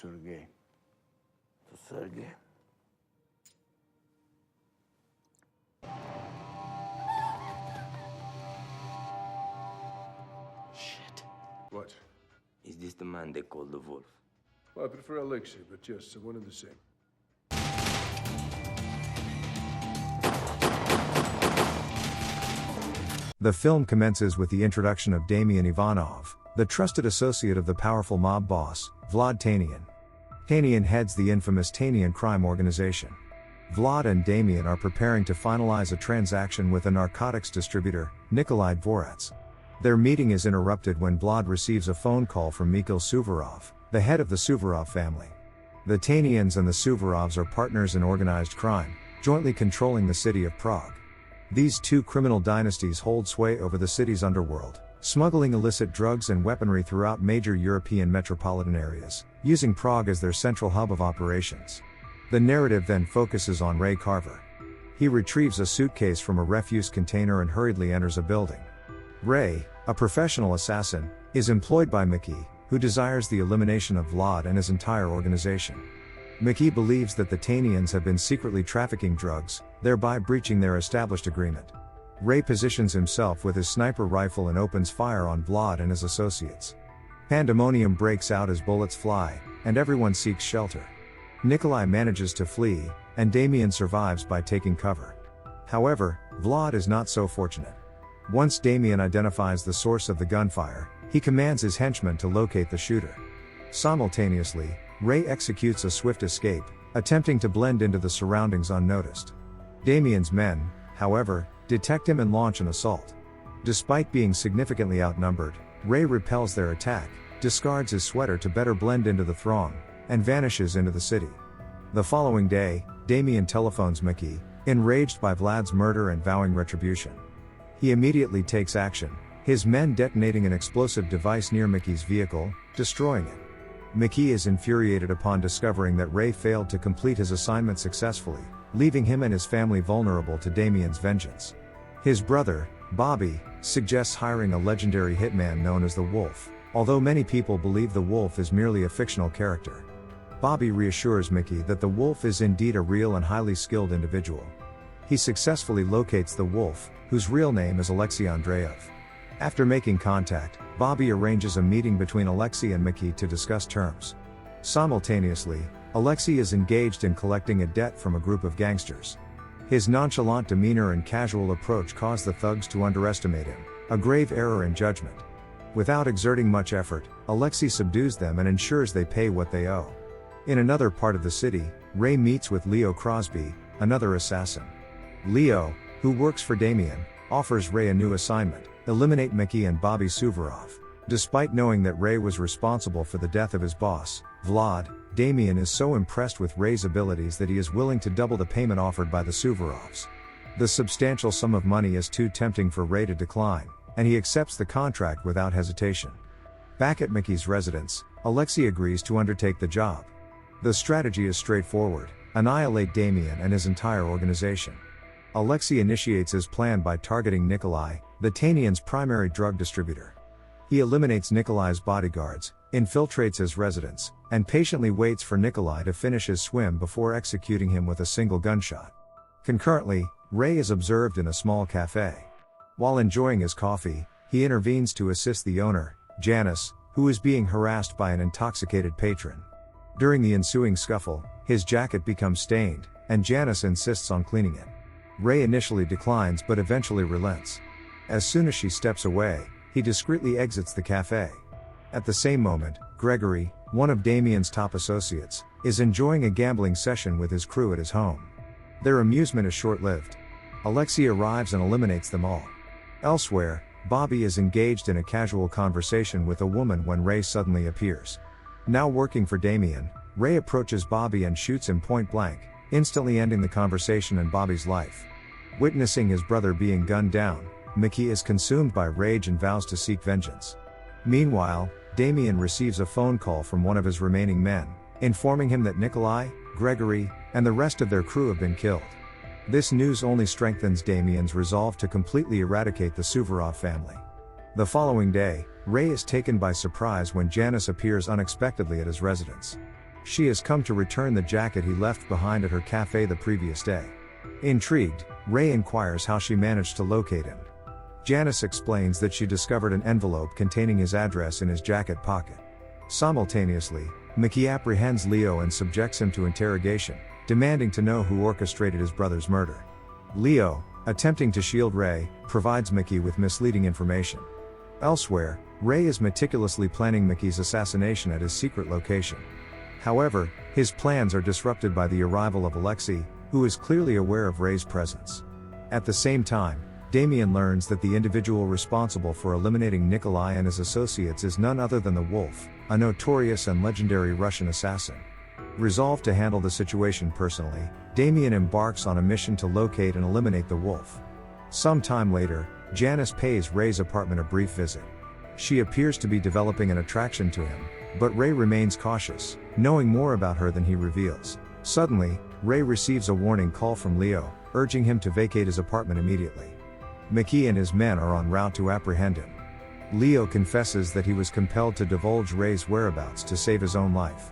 Sergey. To Sergey. Shit. What? Is this the man they call the Wolf? Well, I prefer Alexei, but yes, one and the same. The film commences with the introduction of Damian Ivanov, the trusted associate of the powerful mob boss, Vlad Tanian. Tanian heads the infamous Tanian crime organization. Vlad and Damian are preparing to finalize a transaction with a narcotics distributor, Nikolai Dvorets. Their meeting is interrupted when Vlad receives a phone call from Mikhail Suvorov, the head of the Suvorov family. The Tanians and the Suvorovs are partners in organized crime, jointly controlling the city of Prague. These two criminal dynasties hold sway over the city's underworld, smuggling illicit drugs and weaponry throughout major European metropolitan areas, using Prague as their central hub of operations. The narrative then focuses on Ray Carver. He retrieves a suitcase from a refuse container and hurriedly enters a building. Ray, a professional assassin, is employed by Mickey, who desires the elimination of Vlad and his entire organization. Mickey believes that the Tanians have been secretly trafficking drugs, thereby breaching their established agreement. Ray positions himself with his sniper rifle and opens fire on Vlad and his associates. Pandemonium breaks out as bullets fly, and everyone seeks shelter. Nikolai manages to flee, and Damian survives by taking cover. However, Vlad is not so fortunate. Once Damian identifies the source of the gunfire, he commands his henchmen to locate the shooter. Simultaneously, Ray executes a swift escape, attempting to blend into the surroundings unnoticed. Damian's men, however, detect him and launch an assault. Despite being significantly outnumbered, Ray repels their attack, discards his sweater to better blend into the throng, and vanishes into the city. The following day, Damian telephones Mickey, enraged by Vlad's murder and vowing retribution. He immediately takes action, his men detonating an explosive device near Mickey's vehicle, destroying it. Mickey is infuriated upon discovering that Ray failed to complete his assignment successfully, leaving him and his family vulnerable to Damian's vengeance. His brother, Bobby, suggests hiring a legendary hitman known as the Wolf, although many people believe the Wolf is merely a fictional character. Bobby reassures Mickey that the Wolf is indeed a real and highly skilled individual. He successfully locates the Wolf, whose real name is Alexei Andreev. After making contact, Bobby arranges a meeting between Alexei and Mickey to discuss terms. Simultaneously, Alexei is engaged in collecting a debt from a group of gangsters. His nonchalant demeanor and casual approach cause the thugs to underestimate him, a grave error in judgment. Without exerting much effort, Alexei subdues them and ensures they pay what they owe. In another part of the city, Ray meets with Leo Crosby, another assassin. Leo, who works for Damian, offers Ray a new assignment: eliminate Mickey and Bobby Suvorov. Despite knowing that Ray was responsible for the death of his boss, Vlad, Damian is so impressed with Ray's abilities that he is willing to double the payment offered by the Suvorovs. The substantial sum of money is too tempting for Ray to decline, and he accepts the contract without hesitation. Back at Mickey's residence, Alexei agrees to undertake the job. The strategy is straightforward: annihilate Damian and his entire organization. Alexei initiates his plan by targeting Nikolai, the Tanians' primary drug distributor. He eliminates Nikolai's bodyguards, infiltrates his residence, and patiently waits for Nikolai to finish his swim before executing him with a single gunshot. Concurrently, Ray is observed in a small cafe. While enjoying his coffee, he intervenes to assist the owner, Janice, who is being harassed by an intoxicated patron. During the ensuing scuffle, his jacket becomes stained, and Janice insists on cleaning it. Ray initially declines but eventually relents. As soon as she steps away, he discreetly exits the cafe. At the same moment, Gregory, one of Damian's top associates, is enjoying a gambling session with his crew at his home. Their amusement is short-lived. Alexei arrives and eliminates them all. Elsewhere, Bobby is engaged in a casual conversation with a woman when Ray suddenly appears. Now working for Damian, Ray approaches Bobby and shoots him point blank, instantly ending the conversation and Bobby's life. Witnessing his brother being gunned down, Mickey is consumed by rage and vows to seek vengeance. Meanwhile, Damian receives a phone call from one of his remaining men, informing him that Nikolai, Gregory, and the rest of their crew have been killed. This news only strengthens Damian's resolve to completely eradicate the Suvorov family. The following day, Ray is taken by surprise when Janice appears unexpectedly at his residence. She has come to return the jacket he left behind at her cafe the previous day. Intrigued, Ray inquires how she managed to locate him. Janice explains that she discovered an envelope containing his address in his jacket pocket. Simultaneously, Mickey apprehends Leo and subjects him to interrogation, demanding to know who orchestrated his brother's murder. Leo, attempting to shield Ray, provides Mickey with misleading information. Elsewhere, Ray is meticulously planning Mickey's assassination at his secret location. However, his plans are disrupted by the arrival of Alexei, who is clearly aware of Ray's presence. At the same time, Damien learns that the individual responsible for eliminating Nikolai and his associates is none other than the Wolf, a notorious and legendary Russian assassin. Resolved to handle the situation personally, Damien embarks on a mission to locate and eliminate the Wolf. Some time later, Janice pays Ray's apartment a brief visit. She appears to be developing an attraction to him, but Ray remains cautious, knowing more about her than he reveals. Suddenly, Ray receives a warning call from Leo, urging him to vacate his apartment immediately. Mickey and his men are en route to apprehend him. Leo confesses that he was compelled to divulge Ray's whereabouts to save his own life.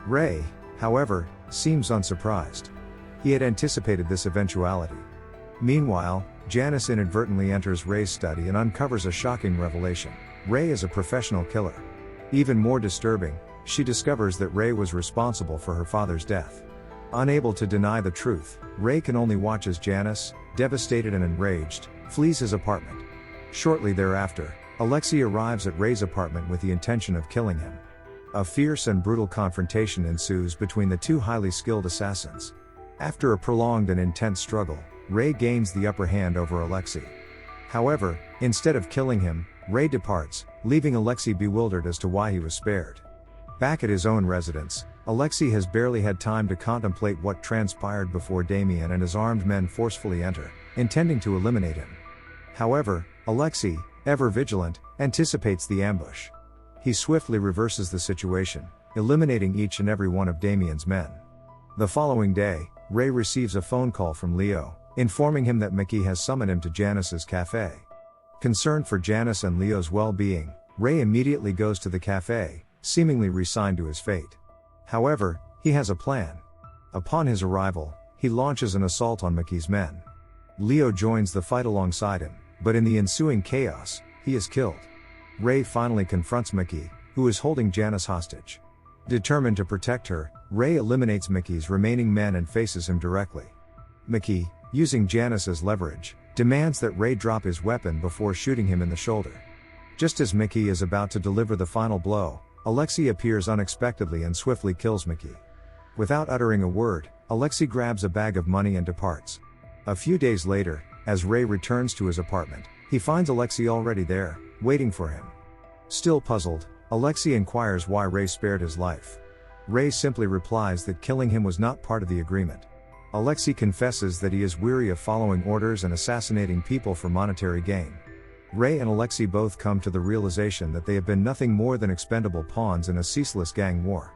Ray, however, seems unsurprised. He had anticipated this eventuality. Meanwhile, Janice inadvertently enters Ray's study and uncovers a shocking revelation. Ray is a professional killer. Even more disturbing, she discovers that Ray was responsible for her father's death. Unable to deny the truth, Ray can only watch as Janice, devastated and enraged, flees his apartment. Shortly thereafter, Alexei arrives at Ray's apartment with the intention of killing him. A fierce and brutal confrontation ensues between the two highly skilled assassins. After a prolonged and intense struggle, Ray gains the upper hand over Alexei. However, instead of killing him, Ray departs, leaving Alexei bewildered as to why he was spared. Back at his own residence, Alexei has barely had time to contemplate what transpired before Damien and his armed men forcefully enter, intending to eliminate him. However, Alexei, ever vigilant, anticipates the ambush. He swiftly reverses the situation, eliminating each and every one of Damien's men. The following day, Ray receives a phone call from Leo, informing him that Mickey has summoned him to Janice's cafe. Concerned for Janice and Leo's well-being, Ray immediately goes to the cafe, seemingly resigned to his fate. However, he has a plan. Upon his arrival, he launches an assault on Mickey's men. Leo joins the fight alongside him, but in the ensuing chaos, he is killed. Ray finally confronts Mickey, who is holding Janice hostage. Determined to protect her, Ray eliminates Mickey's remaining men and faces him directly. Mickey, using Janice as leverage, demands that Ray drop his weapon before shooting him in the shoulder. Just as Mickey is about to deliver the final blow, Alexei appears unexpectedly and swiftly kills Mickey. Without uttering a word, Alexei grabs a bag of money and departs. A few days later, as Ray returns to his apartment, he finds Alexei already there, waiting for him. Still puzzled, Alexei inquires why Ray spared his life. Ray simply replies that killing him was not part of the agreement. Alexei confesses that he is weary of following orders and assassinating people for monetary gain. Ray and Alexei both come to the realization that they have been nothing more than expendable pawns in a ceaseless gang war.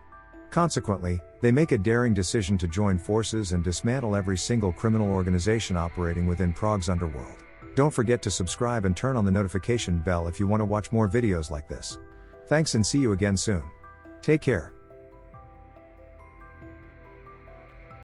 Consequently, they make a daring decision to join forces and dismantle every single criminal organization operating within Prague's underworld. Don't forget to subscribe and turn on the notification bell if you want to watch more videos like this. Thanks and see you again soon. Take care.